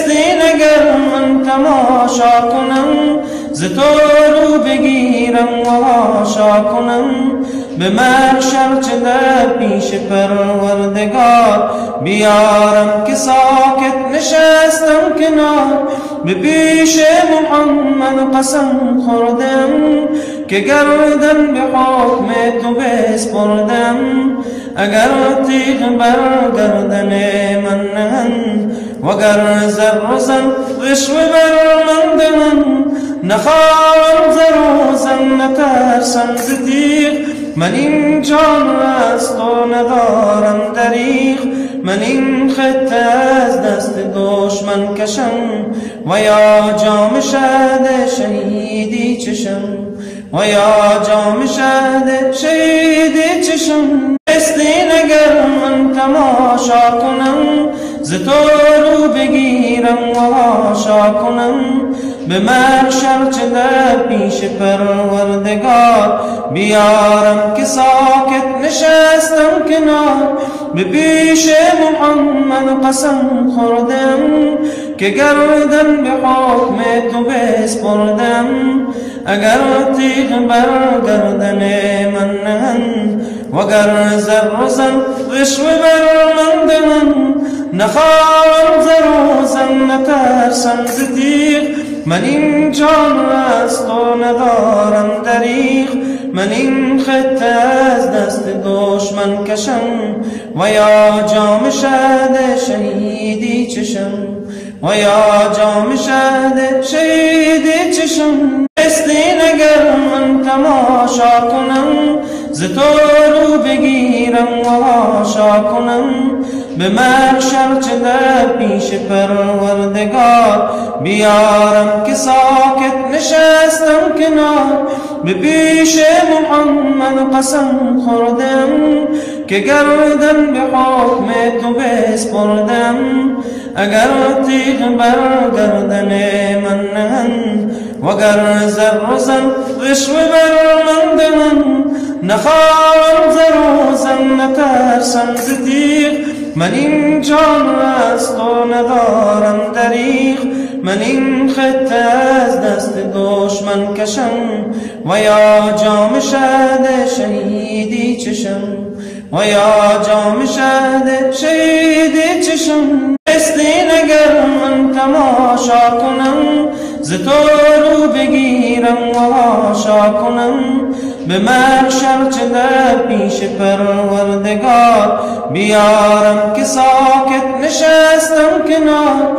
بستین اگر من تماشا کنم، ز تو رو بگیرم و حاشا کنم. به محشر چه در پیش پروردگار بیارم که ساکت نشستم کنار. به پیش محمد قسم خوردم که گردن به حکم تو بسپردم. اگر تیغ بر گردن من نهند، وگر زر و زن رشوه بر من دهند، نخواهم زر و زن نترسم ز تیغ. من این جان از تو ندارم دریغ، من این خطه از دست دشمن کشم. و یا جام شهد شهیدی چشم، و یا جام شهد شهیدی چشم. بستین اگر من تماشا کنم، ز تو رو بگیرم و حاشا کنم. به محشر چه در پیش پروردگار بیارم که ساکت نشستم کنار. به پیش محمد قسم خوردم که گردن به حکم تو بسپردم. اگر تیغ بر گردن من نهند، وگر زر و زن رشوه بر من دهند، نخواهم زر و زن نترسم ز تیغ. من این جان از تو ندارم دریغ، من این خطه از دست دشمن کشم. و یا جام شهد شهیدی چشم، و یا جام شهد شهیدی چشم. بستین اگر من تماشا کنم، ز تو رو بگیرم و حاشا کنم. به محشر چه در پیش پروردگار بیارم که ساکت نشستم کنار. به پیش محمد قسم خوردم که گردن به حکم تو بسپردم. اگر تیغ بر گردن من نهند، وگر زر و زن رشوه بر من دهند، نخواهم زر و زن نترسم ز تیغ. من این جان از تو ندارم دریغ، من این خطه از دست دشمن کشم. و یا جام شهد شهیدی چشم، و یا جام شهد شهیدی چشم. بستین اگر من تماشا کنم، ز تو رو بگیرم و حاشا کنم. به محشر چه در پیش پروردگار بیارم که ساکت نشستم کنار.